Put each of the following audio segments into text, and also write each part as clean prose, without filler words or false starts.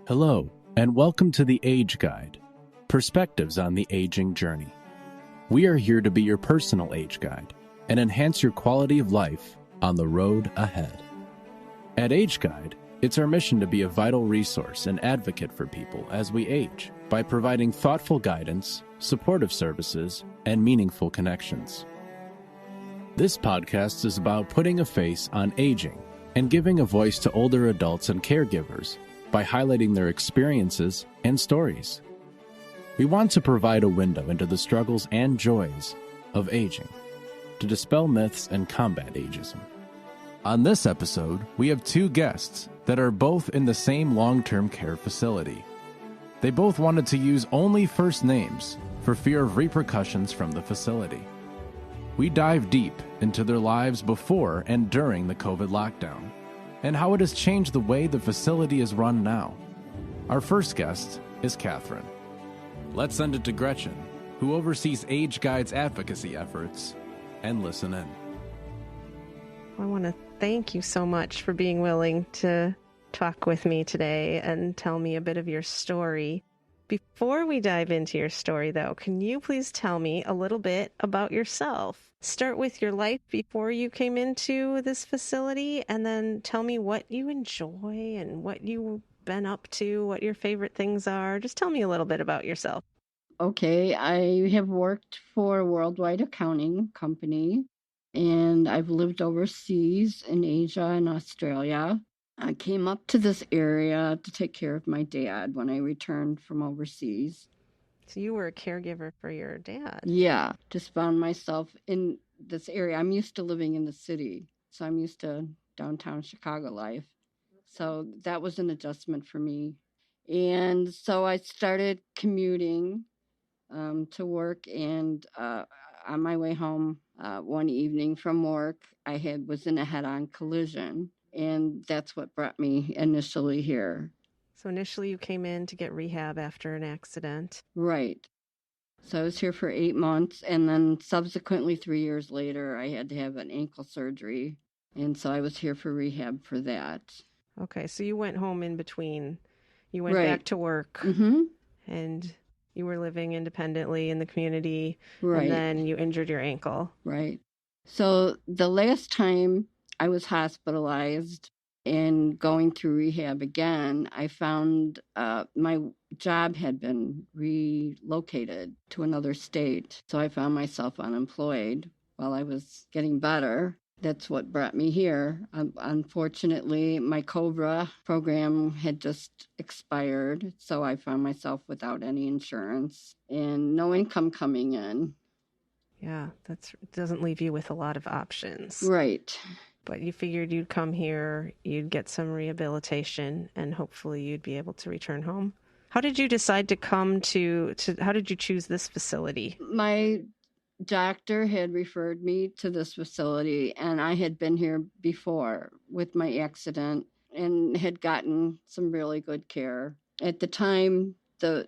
Hello, and welcome to the Age Guide, Perspectives on the Aging Journey. We are here to be your personal age guide and enhance your quality of life on the road ahead. At AgeGuide, it's our mission to be a vital resource and advocate for people as we age by providing thoughtful guidance, supportive services, and meaningful connections. This podcast is about putting a face on aging and giving a voice to older adults and caregivers by highlighting their experiences and stories. We want to provide a window into the struggles and joys of aging, to dispel myths and combat ageism. On this episode, we have two guests that are both in the same long-term care facility. They both wanted to use only first names for fear of repercussions from the facility. We dive deep into their lives before and during the COVID lockdown, and how it has changed the way the facility is run now. Our first guest is Catherine. Let's send it to Gretchen, who oversees AgeGuide's advocacy efforts, and listen in. I want to thank you so much for being willing to talk with me today and tell me a bit of your story. Before we dive into your story, though, can you please tell me a little bit about yourself? Start with your life before you came into this facility, and then tell me what you enjoy and what you've been up to, what your favorite things are. Just tell me a little bit about yourself. Okay, I have worked for a worldwide accounting company, and I've lived overseas in Asia and Australia. I came up to this area to take care of my dad when I returned from overseas. So you were a caregiver for your dad? Yeah, just found myself in this area. I'm used to living in the city, so I'm used to downtown Chicago life. So that was an adjustment for me. And so I started commuting to work, and on my way home one evening from work, I was in a head-on collision. And that's what brought me initially here. So initially you came in to get rehab after an accident. Right. So I was here for 8 months, and then subsequently 3 years later, I had to have an ankle surgery. And so I was here for rehab for that. Okay, so you went home in between. You went Right. back to work, Mm-hmm. and you were living independently in the community, Right. and then you injured your ankle. Right. So the last time I was hospitalized and going through rehab again, I found my job had been relocated to another state. So I found myself unemployed while I was getting better. That's what brought me here. Unfortunately, my COBRA program had just expired, so I found myself without any insurance and no income coming in. Yeah, that doesn't leave you with a lot of options. Right. But you figured you'd come here, you'd get some rehabilitation, and hopefully you'd be able to return home. How did you decide to come to how did you choose this facility? My doctor had referred me to this facility, and I had been here before with my accident and had gotten some really good care. At the time, the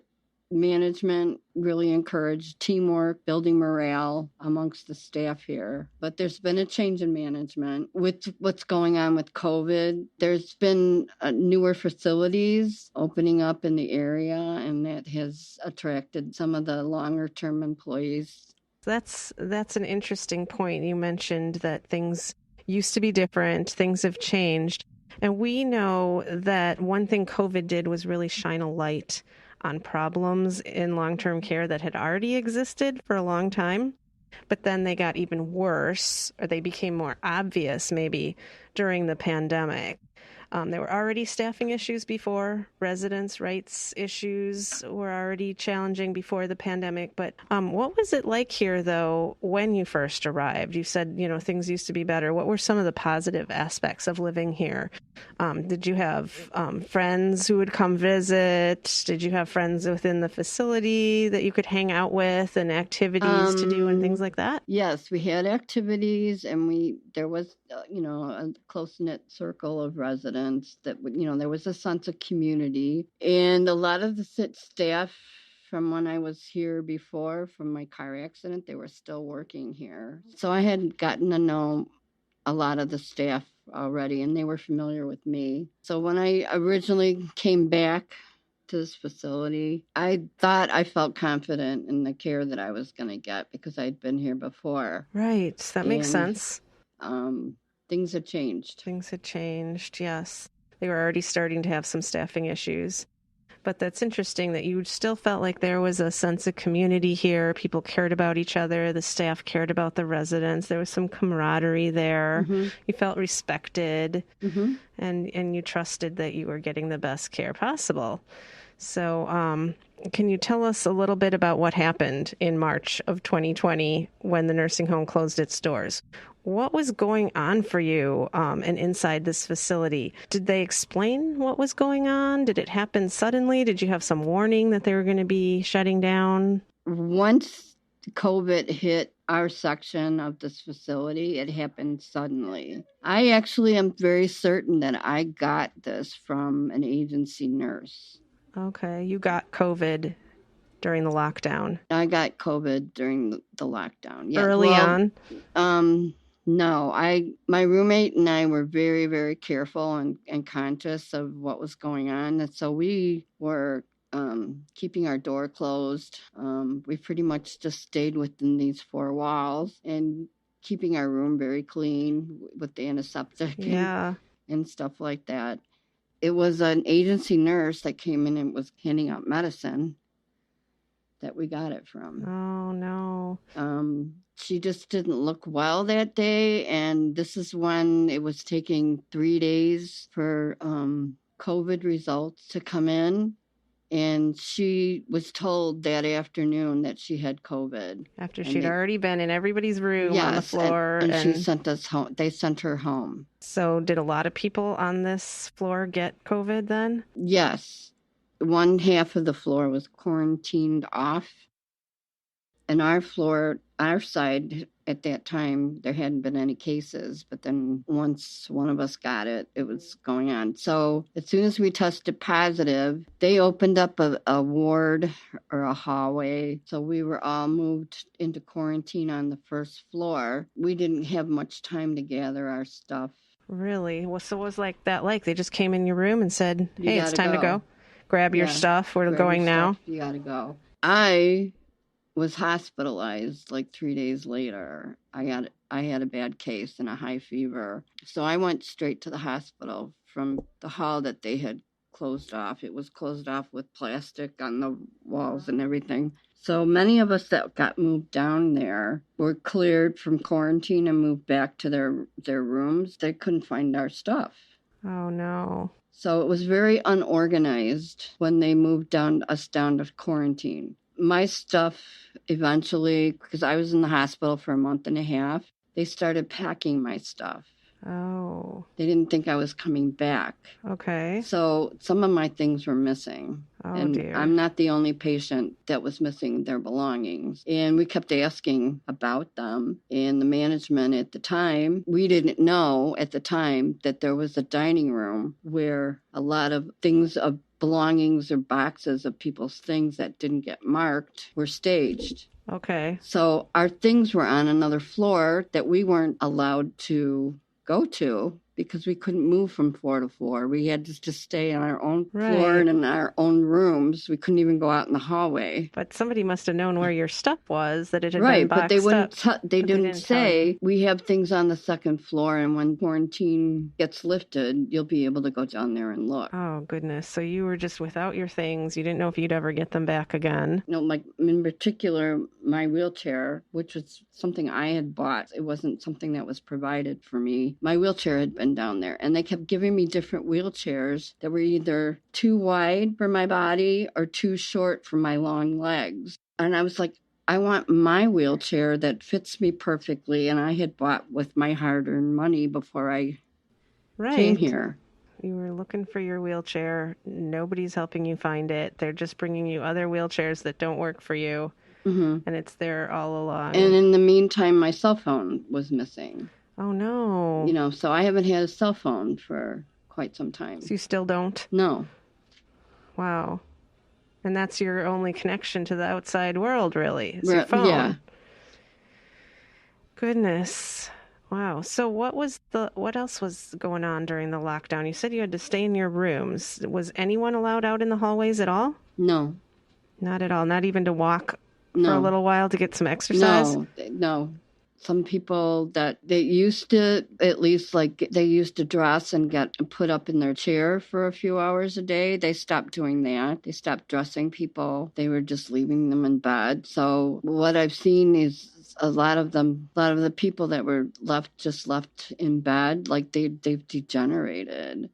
management really encouraged teamwork, building morale amongst the staff here. But there's been a change in management. With what's going on with COVID, there's been newer facilities opening up in the area, and that has attracted some of the longer-term employees. That's an interesting point. You mentioned that things used to be different, things have changed. And we know that one thing COVID did was really shine a light on problems in long-term care that had already existed for a long time, but then they got even worse, or they became more obvious maybe during the pandemic. There were already staffing issues before, residents' rights issues were already challenging before the pandemic. But what was it like here, though, when you first arrived? You said, things used to be better. What were some of the positive aspects of living here? Did you have friends who would come visit? Did you have friends within the facility that you could hang out with and activities to do and things like that? Yes, we had activities, and there was, a close-knit circle of residents that, there was a sense of community. And a lot of the staff from when I was here before, from my car accident, they were still working here. So I had gotten to know a lot of the staff already, and they were familiar with me. So when I originally came back to this facility, I thought I felt confident in the care that I was going to get because I'd been here before. Right. That makes sense. Things had changed. Things had changed, yes. They were already starting to have some staffing issues. But that's interesting that you still felt like there was a sense of community here. People cared about each other. The staff cared about the residents. There was some camaraderie there. Mm-hmm. You felt respected, Mm-hmm. and you trusted that you were getting the best care possible. So can you tell us a little bit about what happened in March of 2020 when the nursing home closed its doors? What was going on for you and inside this facility? Did they explain what was going on? Did it happen suddenly? Did you have some warning that they were going to be shutting down? Once COVID hit our section of this facility, it happened suddenly. I actually am very certain that I got this from an agency nurse. Okay, you got COVID during the lockdown. I got COVID during the lockdown. Yeah, Early on? No, my roommate and I were very, very careful and conscious of what was going on. And so we were keeping our door closed. We pretty much just stayed within these four walls and keeping our room very clean with the antiseptic and stuff like that. It was an agency nurse that came in and was handing out medicine that we got it from. Oh, no. She just didn't look well that day, and this is when it was taking 3 days for COVID results to come in, and she was told that afternoon that she had COVID. After she'd already been in everybody's room on the floor. And she sent us home. They sent her home. So did a lot of people on this floor get COVID then? Yes. One half of the floor was quarantined off. And our floor, our side, at that time, there hadn't been any cases. But then once one of us got it, it was going on. So as soon as we tested positive, they opened up a ward or a hallway. So we were all moved into quarantine on the first floor. We didn't have much time to gather our stuff. Really? Well, so what was that like? They just came in your room and said, hey, it's time to go. Grab your stuff. We're going now. You got to go. I was hospitalized like 3 days later. I had a bad case and a high fever. So I went straight to the hospital from the hall that they had closed off. It was closed off with plastic on the walls and everything. So many of us that got moved down there were cleared from quarantine and moved back to their rooms. They couldn't find our stuff. Oh, no. So it was very unorganized when they moved us down to quarantine. My stuff eventually, because I was in the hospital for a month and a half, they started packing my stuff. Oh. They didn't think I was coming back. Okay. So some of my things were missing. Oh, and dear. I'm not the only patient that was missing their belongings. And we kept asking about them. And the management at the time, we didn't know at the time that there was a dining room where a lot of things of belongings or boxes of people's things that didn't get marked were staged. Okay. So our things were on another floor that we weren't allowed to go to because we couldn't move from floor to floor. We had to just stay on our own floor and in our own rooms. We couldn't even go out in the hallway. But somebody must have known where your stuff was, that it had been boxed but they wouldn't. up. They didn't say, we have things on the second floor, and when quarantine gets lifted, you'll be able to go down there and look. Oh, goodness. So you were just without your things. You didn't know if you'd ever get them back again. No, like in particular, my wheelchair, which was something I had bought. It wasn't something that was provided for me. My wheelchair had been down there, and they kept giving me different wheelchairs that were either too wide for my body or too short for my long legs. And I was like, I want my wheelchair that fits me perfectly, and I had bought with my hard-earned money before I came here. You were looking for your wheelchair. Nobody's helping you find it. They're just bringing you other wheelchairs that don't work for you, and it's there all along. And in the meantime, my cell phone was missing. Oh, no. You know, so I haven't had a cell phone for quite some time. So you still don't? No. Wow. And that's your only connection to the outside world, really? It's your phone. Yeah. Goodness. Wow. So what else was going on during the lockdown? You said you had to stay in your rooms. Was anyone allowed out in the hallways at all? No, Not at all. Not even to walk for a no, little while to get some exercise? no. Some people that they used to, at least like they used to dress and get put up in their chair for a few hours a day. They stopped doing that. They stopped dressing people. They were just leaving them in bed. So what I've seen is a lot of the people that were left in bed, like they've degenerated.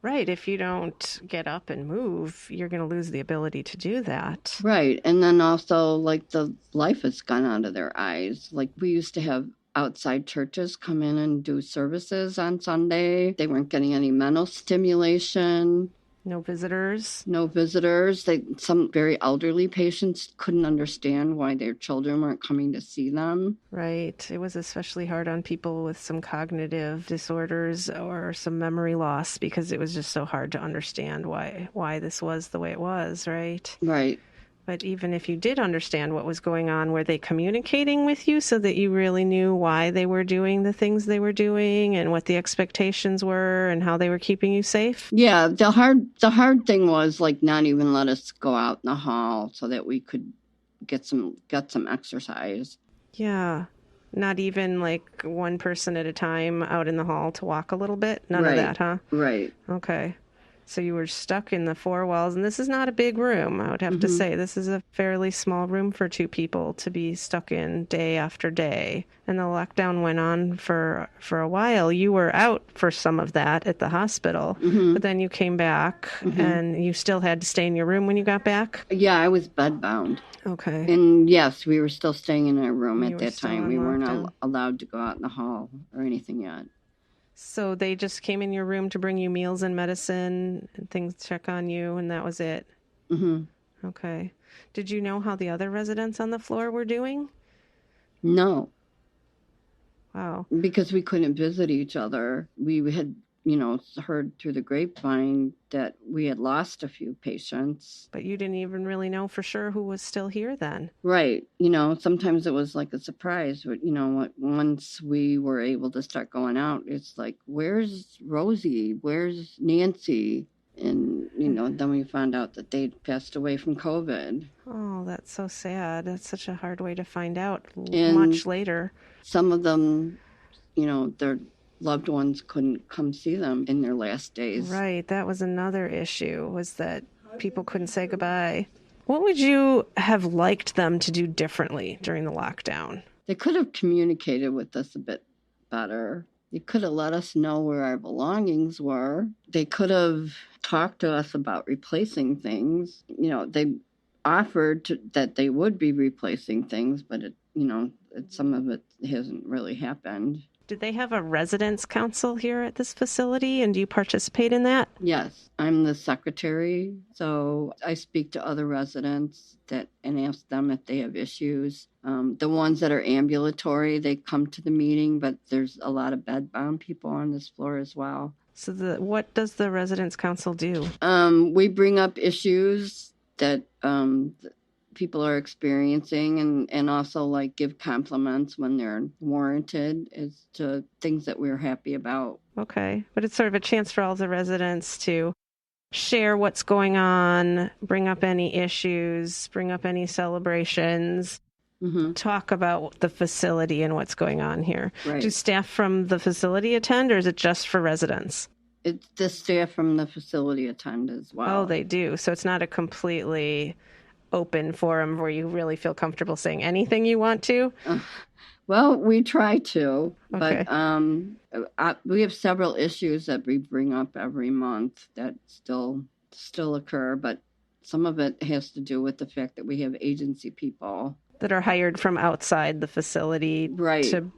Right. If you don't get up and move, you're going to lose the ability to do that. Right. And then also, like, the life has gone out of their eyes. Like, we used to have outside churches come in and do services on Sunday. They weren't getting any mental stimulation. No visitors. No visitors. Some very elderly patients couldn't understand why their children weren't coming to see them. Right. It was especially hard on people with some cognitive disorders or some memory loss because it was just so hard to understand why this was the way it was, right? Right. But even if you did understand what was going on, were they communicating with you so that you really knew why they were doing the things they were doing and what the expectations were and how they were keeping you safe? Yeah, the hard thing was like not even let us go out in the hall so that we could get some exercise. Yeah. Not even like one person at a time out in the hall to walk a little bit? None of that, huh? Right. Okay. So you were stuck in the four walls, and this is not a big room, I would have to say. This is a fairly small room for two people to be stuck in day after day. And the lockdown went on for a while. You were out for some of that at the hospital, but then you came back, and you still had to stay in your room when you got back? Yeah, I was bedbound. Okay. And yes, we were still staying in our room You at were that still time. on We weren't lockdown. allowed to go out in the hall or anything yet. So they just came in your room to bring you meals and medicine and things, check on you, and that was it? Mm-hmm. Okay. Did you know how the other residents on the floor were doing? No, Wow. because we couldn't visit each other. We had, heard through the grapevine that we had lost a few patients. But you didn't even really know for sure who was still here then. Right. Sometimes it was like a surprise. But, once we were able to start going out, it's like, where's Rosie? Where's Nancy? And, then we found out that they'd passed away from COVID. Oh, that's so sad. That's such a hard way to find out And much later. Some of them, their loved ones couldn't come see them in their last days. Right. That was another issue, was that people couldn't say goodbye. What would you have liked them to do differently during the lockdown? They could have communicated with us a bit better. They could have let us know where our belongings were. They could have talked to us about replacing things. They offered that they would be replacing things, but some of it hasn't really happened. Did they have a residence council here at this facility, and do you participate in that? Yes, I'm the secretary, so I speak to other residents and ask them if they have issues. The ones that are ambulatory, they come to the meeting, but there's a lot of bedbound people on this floor as well. So what does the residence council do? We bring up issues that people are experiencing and also like give compliments when they're warranted as to things that we're happy about. Okay. But it's sort of a chance for all the residents to share what's going on, bring up any issues, bring up any celebrations, talk about the facility and what's going on here. Right. Do staff from the facility attend, or is it just for residents? It's the staff from the facility attend as well. Oh, they do. So it's not a completely open forum where you really feel comfortable saying anything you want to? Well, we try to, Okay. but we have several issues that we bring up every month that still occur, but some of it has to do with the fact that we have agency people that are hired from outside the facility, right, to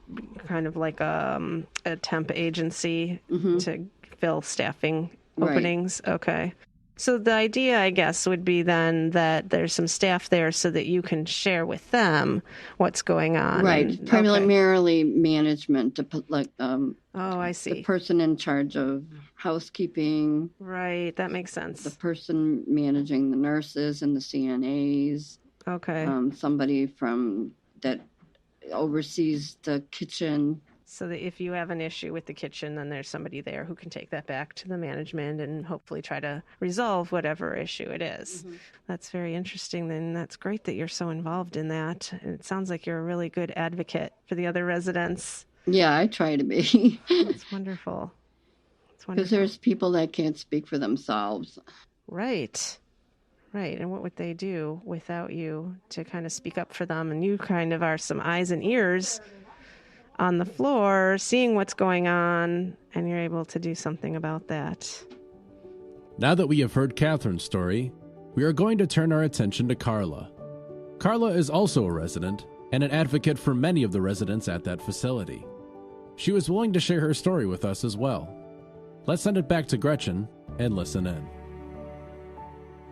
kind of like a temp agency to fill staffing openings. Right. Okay. So the idea, I guess, would be then that there's some staff there so that you can share with them what's going on. Right. Primarily management, like oh, I see. The person in charge of housekeeping. Right. That makes sense. The person managing the nurses and the CNAs. Okay. Somebody that oversees the kitchen So that if you have an issue with the kitchen, then there's somebody there who can take that back to the management and hopefully try to resolve whatever issue it is. Mm-hmm. That's very interesting. Then that's great that you're so involved in that. And it sounds like you're a really good advocate for the other residents. Yeah, I try to be. That's wonderful. Because there's people that can't speak for themselves. Right. Right. And what would they do without you to kind of speak up for them? And you kind of are some eyes and ears on the floor, seeing what's going on, and you're able to do something about that. Now that we have heard Catherine's story, we are going to turn our attention to Carla. Carla is also a resident and an advocate for many of the residents at that facility. She was willing to share her story with us as well. Let's send it back to Gretchen and listen in.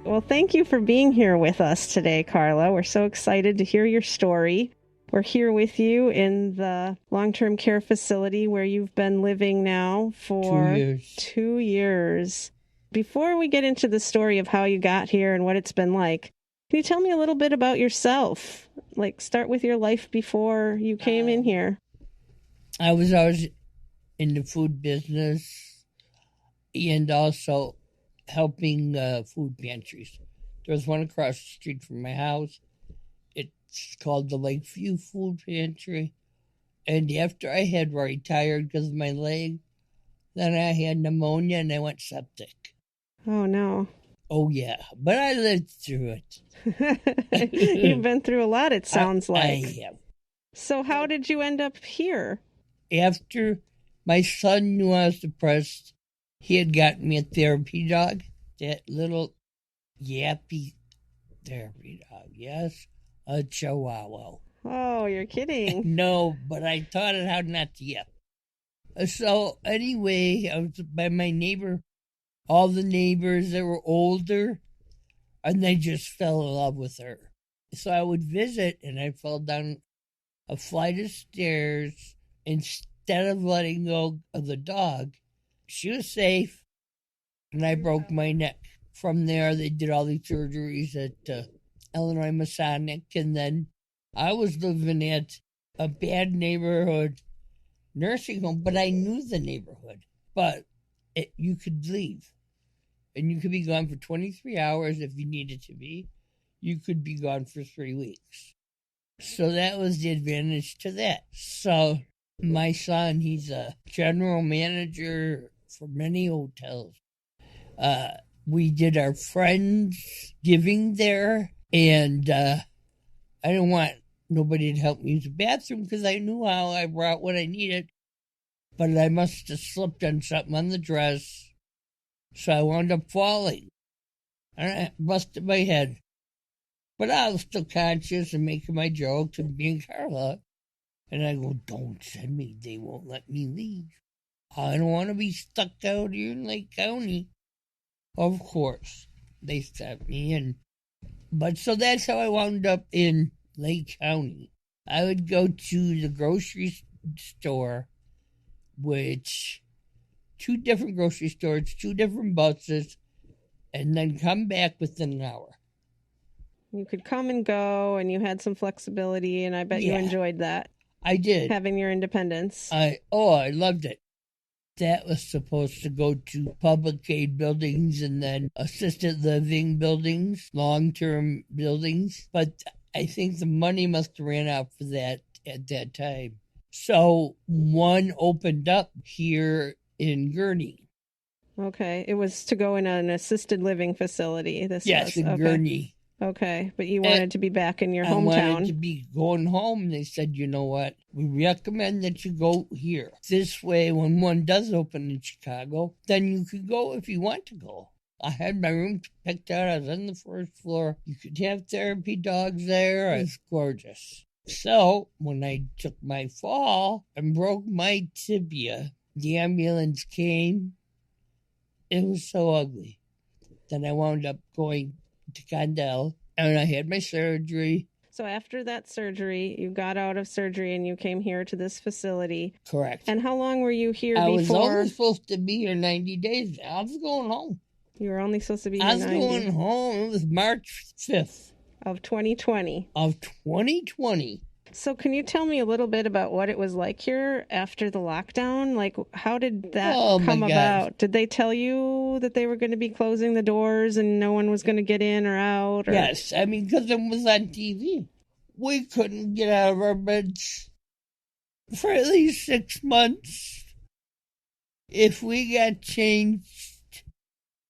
Well, thank you for being here with us today, Carla. We're so excited to hear your story. We're here with you in the long-term care facility where you've been living now for 2 years. 2 years. Before we get into the story of how you got here and what it's been like, can you tell me a little bit about yourself? Like, start with your life before you came in here. I was always in the food business and also helping food pantries. There was one across the street from my house. It's called the Lakeview Food Pantry. And after I had retired because of my leg, then I had pneumonia and I went septic. Oh, no. Oh, yeah. But I lived through it. You've been through a lot, it sounds like. I have. So how did you end up here? After my son knew I was depressed, he had gotten me a therapy dog, that little yappy therapy dog, yes, a Chihuahua. Oh, you're kidding. No, but I taught it how not to yap. So anyway, I was by my neighbor, all the neighbors that were older, and they just fell in love with her. So I would visit, and I fell down a flight of stairs. Instead of letting go of the dog, she was safe, and I broke my neck. From there, they did all these surgeries at Illinois Masonic, and then I was living at a bad neighborhood nursing home, but I knew the neighborhood. But you could leave, and you could be gone for 23 hours if you needed to be. You could be gone for 3 weeks. So that was the advantage to that. So my son, he's a general manager for many hotels. We did our Friendsgiving there, and I didn't want nobody to help me use the bathroom because I knew how I brought what I needed, but I must have slipped on something on the dress, so I wound up falling, and I busted my head. But I was still conscious and making my jokes and being Carla. And I go, don't send me. They won't let me leave. I don't want to be stuck out here in Lake County. Of course, they sent me. But so that's how I wound up in Lake County. I would go to the grocery store, which 2 different grocery stores, 2 different buses, and then come back within an hour. You could come and go, and you had some flexibility, and I bet you enjoyed that. I did. Having your independence. I loved it. That was supposed to go to public aid buildings and then assisted living buildings, long-term buildings. But I think the money must have ran out for that at that time. So one opened up here in Gurnee. Okay. It was to go in an assisted living facility. Yes, in Gurnee. Okay, but you wanted to be back in your hometown. I wanted to be going home. They said, you know what, we recommend that you go here. This way, when one does open in Chicago, then you could go if you want to go. I had my room picked out. I was on the 1st floor. You could have therapy dogs there. It's gorgeous. So when I took my fall and broke my tibia, the ambulance came. It was so ugly. Then I wound up going to Condell, and I had my surgery. So after that surgery, you got out of surgery and you came here to this facility. Correct. And how long were you here before? I was only supposed to be here 90 days. I was going home. You were only supposed to be here 90 days? I was going home. It was March 5th. Of 2020. Of 2020. So can you tell me a little bit about what it was like here after the lockdown? Like, how did that come about? Did they tell you that they were going to be closing the doors and no one was going to get in or out? Or... Yes, I mean, because it was on TV. We couldn't get out of our beds for at least 6 months. If we got changed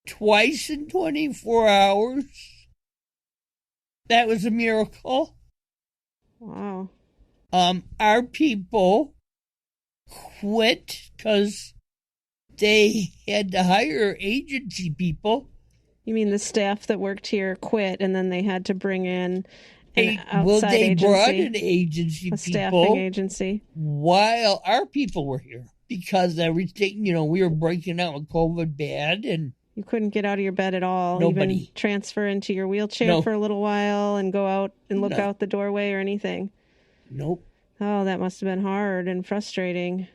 twice in 24 hours, that was a miracle. Wow. Our people quit because they had to hire agency people. You mean the staff that worked here quit and then they had to bring in an outside agency? Brought an agency a staffing agency. While our people were here. Because everything, we were breaking out with COVID bad and... You couldn't get out of your bed at all? Nobody. Even transfer into your wheelchair for a little while and go out and look out the doorway or anything? Nope. Oh, that must have been hard and frustrating.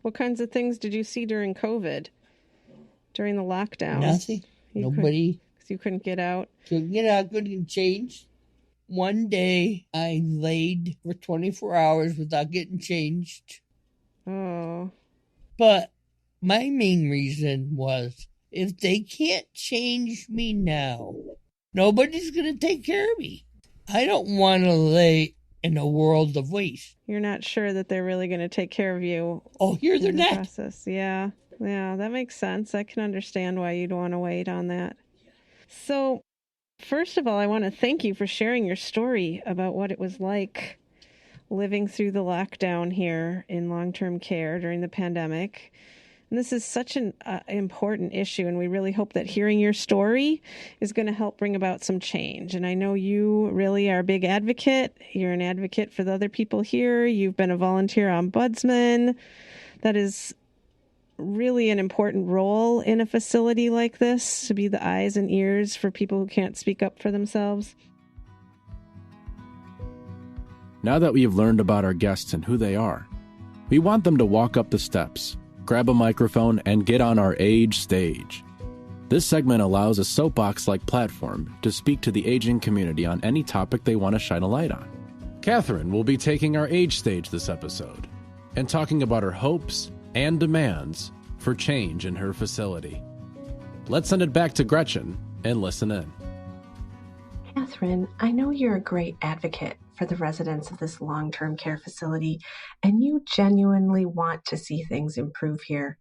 What kinds of things did you see during COVID? During the lockdown? Nothing. Nobody. Because you couldn't get out? Couldn't get out, couldn't change. One day, I laid for 24 hours without getting changed. Oh. But my main reason was, if they can't change me now, nobody's going to take care of me. I don't want to lay in a world of waste. You're not sure that they're really going to take care of you. Oh, here they're not. Process. Yeah, that makes sense. I can understand why you'd want to wait on that. So, first of all, I want to thank you for sharing your story about what it was like living through the lockdown here in long-term care during the pandemic. And this is such an important issue, and we really hope that hearing your story is going to help bring about some change. And I know you really are a big advocate. You're an advocate for the other people here. You've been a volunteer ombudsman. That is really an important role in a facility like this, to be the eyes and ears for people who can't speak up for themselves. Now that we have learned about our guests and who they are, we want them to walk up the steps, grab a microphone, and get on our Age stage. This segment allows a soapbox-like platform to speak to the aging community on any topic they want to shine a light on. Catherine will be taking our Age stage this episode and talking about her hopes and demands for change in her facility. Let's send it back to Gretchen and listen in. Catherine, I know you're a great advocate for the residents of this long-term care facility, and you genuinely want to see things improve here.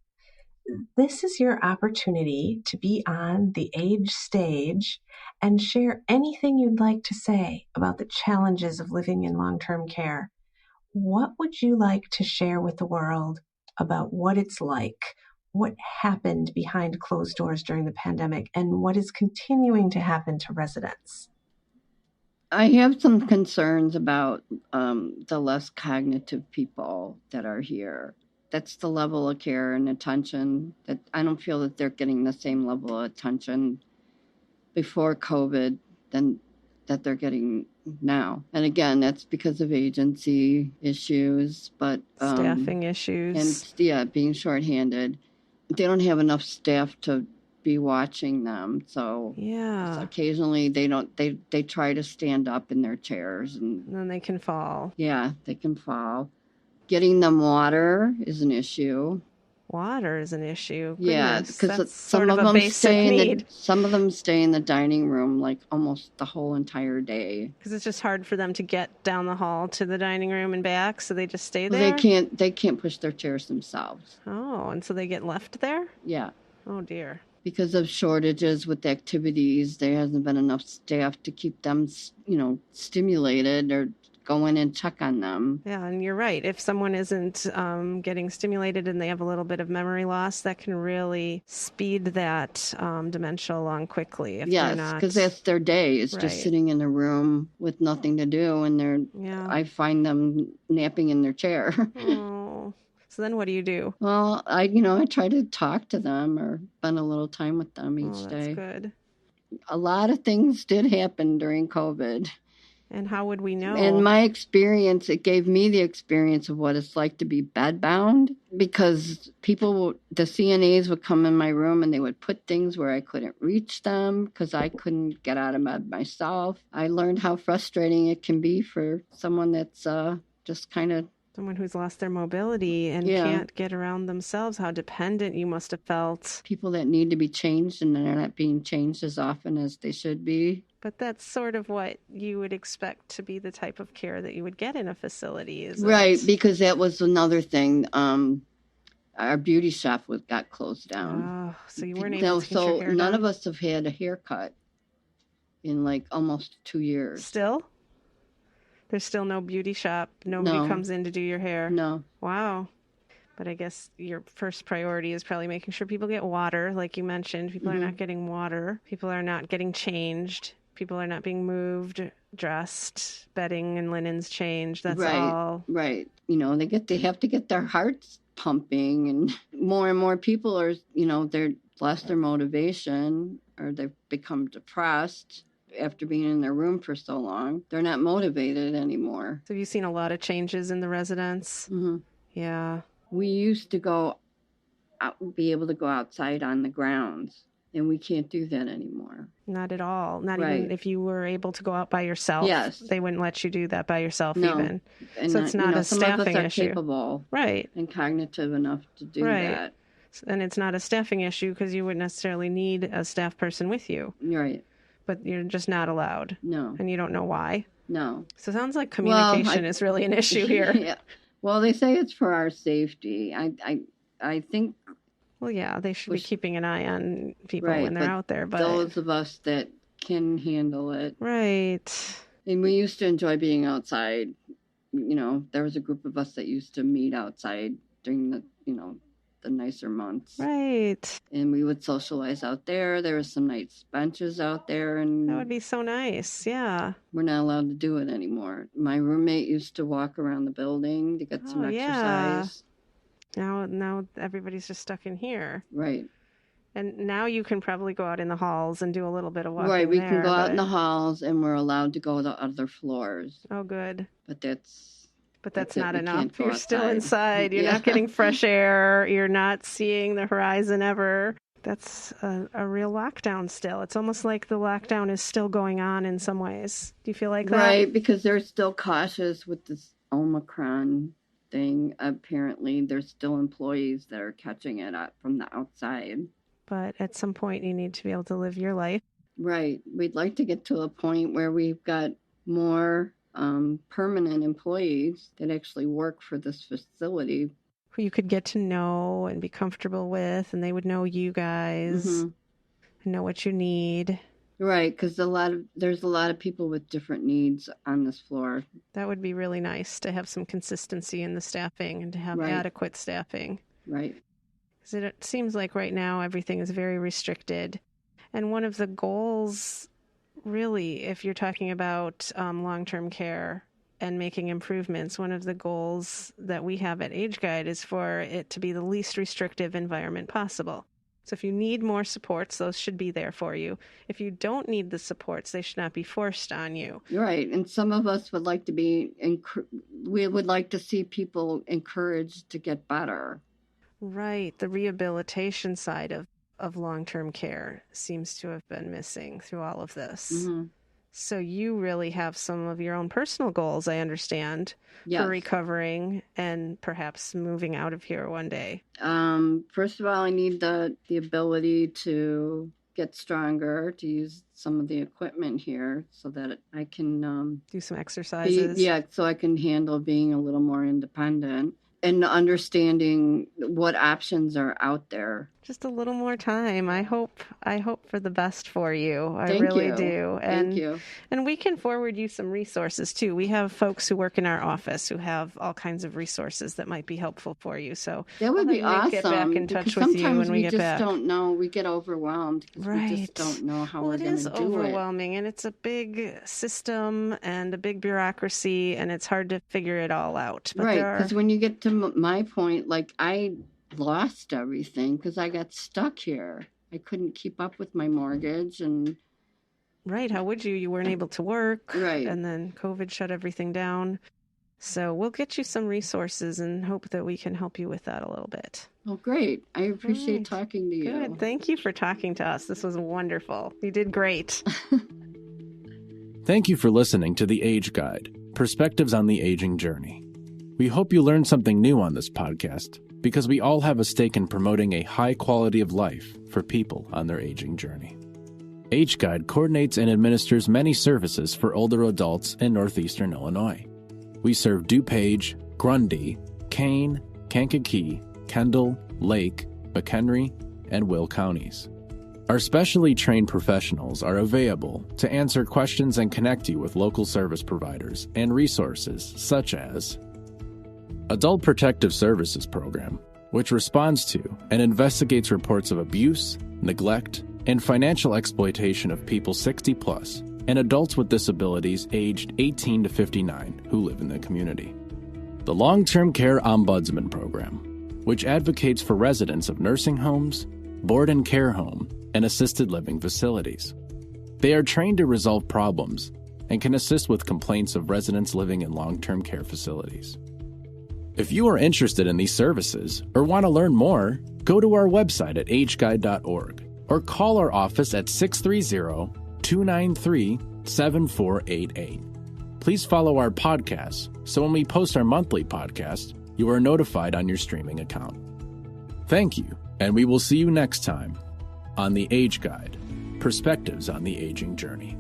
This is your opportunity to be on the Age stage and share anything you'd like to say about the challenges of living in long-term care. What would you like to share with the world about what it's like, what happened behind closed doors during the pandemic, and what is continuing to happen to residents? I have some concerns about the less cognitive people that are here. That's the level of care and attention that I don't feel that they're getting the same level of attention before COVID than that they're getting now. And again, that's because of agency issues, but staffing issues. And being shorthanded. They don't have enough staff to be watching them, so occasionally they try to stand up in their chairs and then they can fall. They can fall. Getting them water is an issue. Water is an issue. Because some of them stay in the dining room like almost the whole entire day. Because it's just hard for them to get down the hall to the dining room and back, so they just stay there. They can't push their chairs themselves. Oh, and so they get left there? Yeah. Oh dear. Because of shortages with activities, there hasn't been enough staff to keep them, stimulated or go in and check on them. Yeah, and you're right. If someone isn't getting stimulated and they have a little bit of memory loss, that can really speed that dementia along quickly. Yes, because that's their day. It's just sitting in a room with nothing to do, and I find them napping in their chair. Oh. So then what do you do? Well, I try to talk to them or spend a little time with them each day. That's good. A lot of things did happen during COVID. And how would we know? In my experience, it gave me the experience of what it's like to be bedbound, because the CNAs would come in my room and they would put things where I couldn't reach them because I couldn't get out of bed myself. I learned how frustrating it can be for someone that's just kind of. Someone who's lost their mobility and can't get around themselves, how dependent you must have felt. People that need to be changed and they're not being changed as often as they should be. But that's sort of what you would expect to be the type of care that you would get in a facility, isn't Right, it? because that was another thing. Our beauty shop got closed down. Oh, so you weren't able to get your hair done? None of us have had a haircut in like almost 2 years. Still? There's still no beauty shop? Nobody comes in to do your hair? No. Wow. But I guess your first priority is probably making sure people get water, like you mentioned. People are not getting water. People are not getting changed. People are not being moved, dressed, bedding and linens changed. That's all. Right. You know, they have to get their hearts pumping, and more people are, you know, they're lost their motivation, or they've become depressed after being in their room for so long. They're not motivated anymore. So have you seen a lot of changes in the residents? Mm-hmm. Yeah. We used to be able to go outside on the grounds, and we can't do that anymore. Not at all. Not even if you were able to go out by yourself. Yes. They wouldn't let you do that by yourself even. And so it's not a staffing some of us are issue. capable and cognitive enough to do that. And it's not a staffing issue because you wouldn't necessarily need a staff person with you. Right. But you're just not allowed. No. And you don't know why. No. So it sounds like communication is really an issue here. Yeah. Well, they say it's for our safety. I think. Well, yeah, they should be keeping an eye on people when they're out there. But those of us that can handle it. Right. And we used to enjoy being outside. You know, there was a group of us that used to meet outside during the nicer months. Right. And we would socialize out there. There were some nice benches out there. And that would be so nice. Yeah. We're not allowed to do it anymore. My roommate used to walk around the building to get some exercise. Now everybody's just stuck in here. Right. And now you can probably go out in the halls and do a little bit of walking. Right, we can go out in the halls, and we're allowed to go to other floors. Oh, good. But that's not enough. You're outside. Still inside. You're not getting fresh air. You're not seeing the horizon ever. That's a real lockdown still. It's almost like the lockdown is still going on in some ways. Do you feel like that? Right, because they're still cautious with this Omicron thing. Apparently, there's still employees that are catching it up from the outside. But at some point, you need to be able to live your life. Right. We'd like to get to a point where we've got more permanent employees that actually work for this facility. Who you could get to know and be comfortable with, and they would know you guys and know what you need. Right, because there's a lot of people with different needs on this floor. That would be really nice to have some consistency in the staffing and to have adequate staffing. Right. Because it seems like right now everything is very restricted. And one of the goals, really, if you're talking about long-term care and making improvements, one of the goals that we have at AgeGuide is for it to be the least restrictive environment possible. So if you need more supports, those should be there for you. If you don't need the supports, they should not be forced on you. Right. And some of us would like to we would like to see people encouraged to get better. Right. The rehabilitation side of long-term care seems to have been missing through all of this. Mm-hmm. So you really have some of your own personal goals, I understand, for recovering and perhaps moving out of here one day. First of all, I need the ability to get stronger, to use some of the equipment here so that I can do some exercises. So I can handle being a little more independent and understanding what options are out there. Just a little more time. I hope for the best for you. I Thank really you. do. Thank you. And we can forward you some resources too. We have folks who work in our office who have all kinds of resources that might be helpful for you. So that would be awesome. Get back in touch with you when we get back. Sometimes we just don't know. We get overwhelmed because we just don't know how we're going to do it. It is overwhelming, and it's a big system and a big bureaucracy, and it's hard to figure it all out. But right, because when you get to my point, like I lost everything because I got stuck here. I couldn't keep up with my mortgage and right, how would you weren't able to work, right, and then COVID shut everything down. So we'll get you some resources and hope that we can help you with that a little bit. Oh, great. I appreciate talking to you. Good. Thank you for talking to us. This was wonderful. You did great. Thank you for listening to the Age Guide, Perspectives on the Aging Journey. We hope you learned something new on this podcast, because we all have a stake in promoting a high quality of life for people on their aging journey. AgeGuide coordinates and administers many services for older adults in Northeastern Illinois. We serve DuPage, Grundy, Kane, Kankakee, Kendall, Lake, McHenry, and Will counties. Our specially trained professionals are available to answer questions and connect you with local service providers and resources such as Adult Protective Services Program, which responds to and investigates reports of abuse, neglect, and financial exploitation of people 60 plus and adults with disabilities aged 18 to 59 who live in the community. The Long-Term Care Ombudsman Program, which advocates for residents of nursing homes, board and care home, and assisted living facilities. They are trained to resolve problems and can assist with complaints of residents living in long-term care facilities. If you are interested in these services or want to learn more, go to our website at ageguide.org or call our office at 630-293-7488. Please follow our podcast so when we post our monthly podcast, you are notified on your streaming account. Thank you, and we will see you next time on the AgeGuide, Perspectives on the Aging Journey.